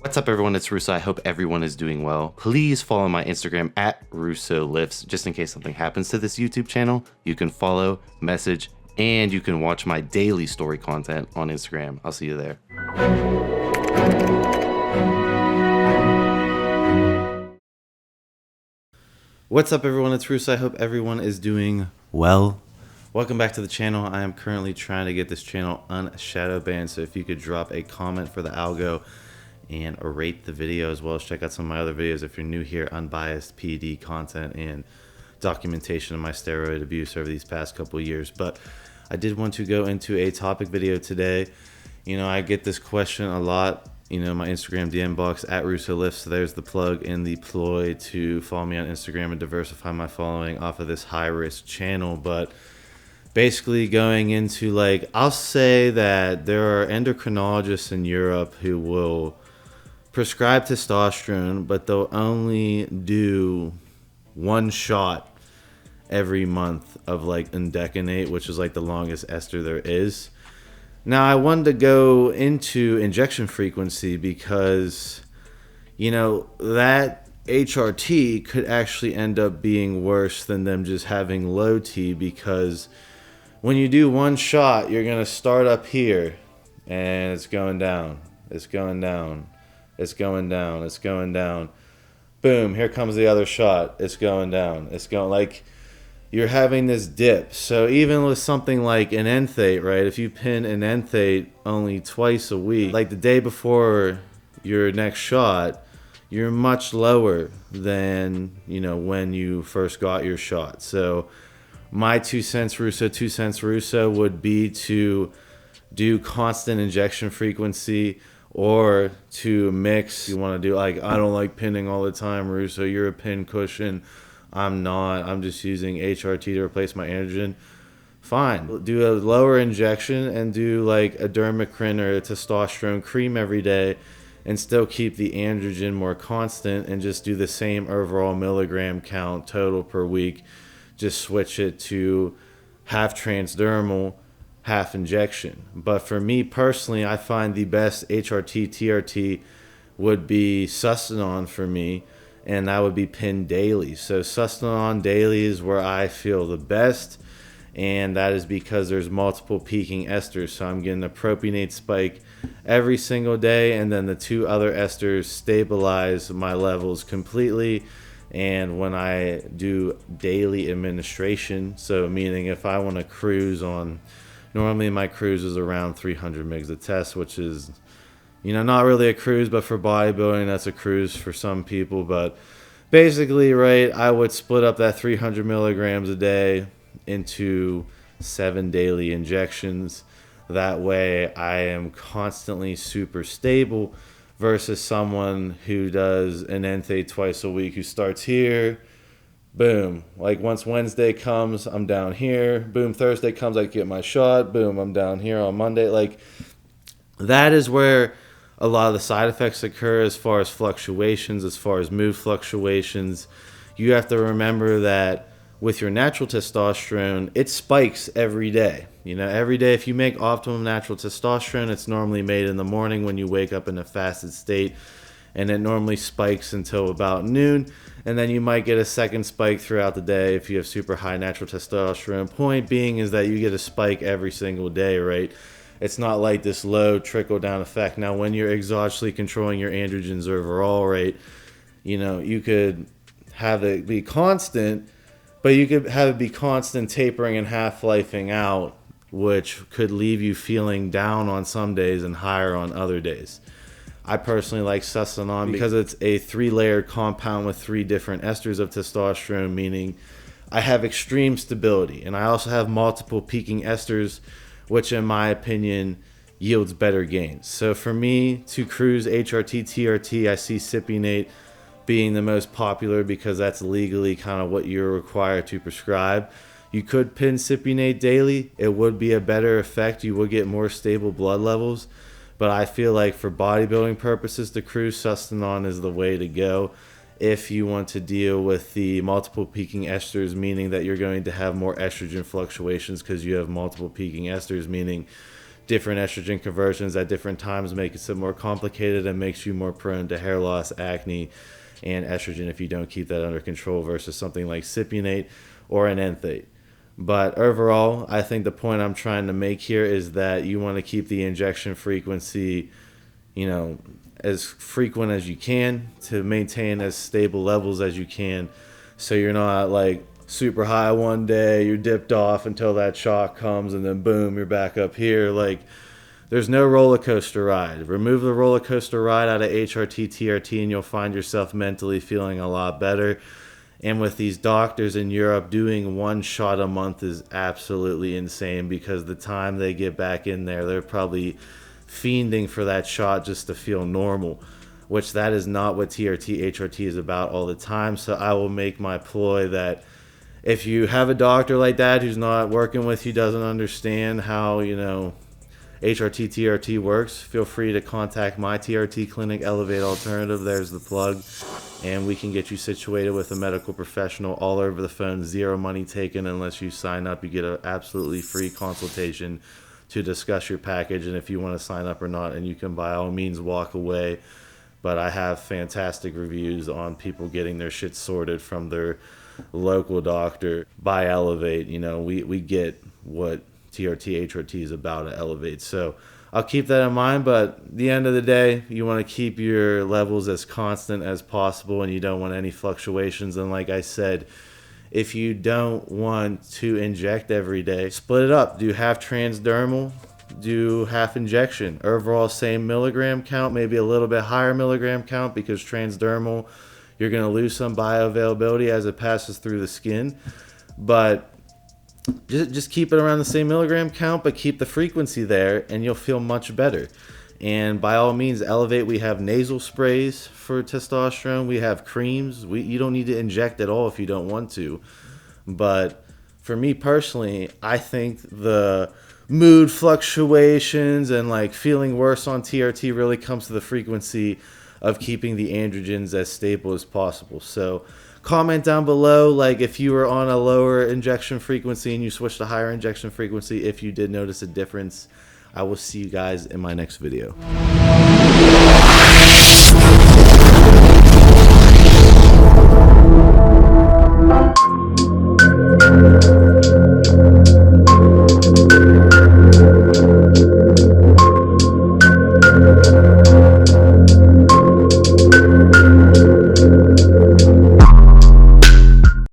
What's up, everyone? It's Russo. I hope everyone is doing well. Please follow my Instagram at Russo Lifts. Just in case something happens to this YouTube channel, you can follow, message, and you can watch my daily story content on Instagram. I'll see you there. What's up, everyone? It's Russo. I hope everyone is doing well. Welcome back to the channel. I am currently trying to get this channel unshadow banned, so if you could drop a comment for the algo and rate the video, as well as check out some of my other videos if you're new here, unbiased PD content and documentation of my steroid abuse over these past couple years. But I did want to go into a topic video today. I get this question a lot, my Instagram DM box at Russo Lifts. So there's the plug and the ploy to follow me on Instagram and diversify my following off of this high risk channel. But basically going into, I'll say that there are endocrinologists in Europe who will prescribe testosterone, but they'll only do one shot every month of indecanate, which is the longest ester there is. Now, I wanted to go into injection frequency because that HRT could actually end up being worse than them just having low T, because when you do one shot, you're going to start up here and it's going down, it's going down, it's going down, it's going down. Boom, here comes the other shot. It's going down. It's going, you're having this dip. So even with something like an enthate, right? If you pin an enthate only twice a week, like the day before your next shot, you're much lower than, when you first got your shot. So my 2 cents Russo would be to do constant injection frequency, or to mix. You want to do I don't like pinning all the time, Russo. You're a pin cushion. I'm not. I'm just using HRT to replace my androgen. Fine. Do a lower injection and do a dermacrine or a testosterone cream every day, and still keep the androgen more constant, and just do the same overall milligram count total per week. Just switch it to half transdermal, half injection. But for me personally, I find the best HRT, TRT would be Sustanon for me, and that would be pinned daily. So Sustanon daily is where I feel the best, and that is because there's multiple peaking esters. So I'm getting a propionate spike every single day, and then the two other esters stabilize my levels completely. And when I do daily administration, so meaning if I want to cruise on, normally my cruise is around 300 mgs a test, which is, not really a cruise, but for bodybuilding, that's a cruise for some people. But basically, right, I would split up that 300 milligrams a day into 7 daily injections. That way I am constantly super stable, versus someone who does an enthate twice a week, who starts here, boom, once Wednesday comes, I'm down here, boom, Thursday comes, I get my shot, boom, I'm down here on Monday. That is where a lot of the side effects occur, as far as fluctuations, as far as mood fluctuations. You have to remember that with your natural testosterone, it spikes every day. Every day, if you make optimum natural testosterone, it's normally made in the morning when you wake up in a fasted state, and it normally spikes until about noon, and then you might get a second spike throughout the day if you have super high natural testosterone. Point being is that you get a spike every single day, right? It's not like this low trickle down effect. Now, when you're exogenously controlling your androgens overall, right, you could have it be constant, but you could have it be constant tapering and half-lifing out, which could leave you feeling down on some days and higher on other days. I personally like Sustanon because it's a 3-layered compound with 3 different esters of testosterone, meaning I have extreme stability, and I also have multiple peaking esters, which in my opinion yields better gains. So for me to cruise HRT, TRT, I see Cypionate being the most popular because that's legally kind of what you're required to prescribe. You could pin Cypionate daily. It would be a better effect. You would get more stable blood levels. But I feel like for bodybuilding purposes, to cruise, Sustanon is the way to go if you want to deal with the multiple peaking esters, meaning that you're going to have more estrogen fluctuations because you have multiple peaking esters, meaning different estrogen conversions at different times makes it more complicated and makes you more prone to hair loss, acne, and estrogen if you don't keep that under control versus something like cypionate or an enthate. But overall, I think the point I'm trying to make here is that you want to keep the injection frequency, as frequent as you can to maintain as stable levels as you can, so you're not like super high one day, you're dipped off until that shock comes, and then boom, you're back up here. Like, there's no roller coaster ride. Remove the roller coaster ride out of HRT, TRT, and you'll find yourself mentally feeling a lot better. And with these doctors in Europe, doing 1 shot a month is absolutely insane, because the time they get back in there, they're probably fiending for that shot just to feel normal, which that is not what TRT, HRT is about all the time. So I will make my ploy that if you have a doctor like that who's not working with you, doesn't understand how, HRT, TRT works, feel free to contact my TRT clinic, Elevate Alternative. There's the plug. And we can get you situated with a medical professional all over the phone. Zero money taken unless you sign up. You get an absolutely free consultation to discuss your package and if you want to sign up or not. And you can by all means walk away. But I have fantastic reviews on people getting their shit sorted from their local doctor by Elevate. We get what TRT, HRT is about at Elevate. So I'll keep that in mind, but at the end of the day, you want to keep your levels as constant as possible, and you don't want any fluctuations. And like I said, if you don't want to inject every day, split it up. Do half transdermal, do half injection. Overall, same milligram count, maybe a little bit higher milligram count, because transdermal, you're going to lose some bioavailability as it passes through the skin. But just keep it around the same milligram count, but keep the frequency there, and you'll feel much better. And by all means, Elevate, we have nasal sprays for testosterone. We have creams. You don't need to inject at all if you don't want to. But for me personally, I think the mood fluctuations and like feeling worse on TRT really comes to the frequency of keeping the androgens as stable as possible. So comment down below, like, if you were on a lower injection frequency and you switched to higher injection frequency, if you did notice a difference. I will see you guys in my next video.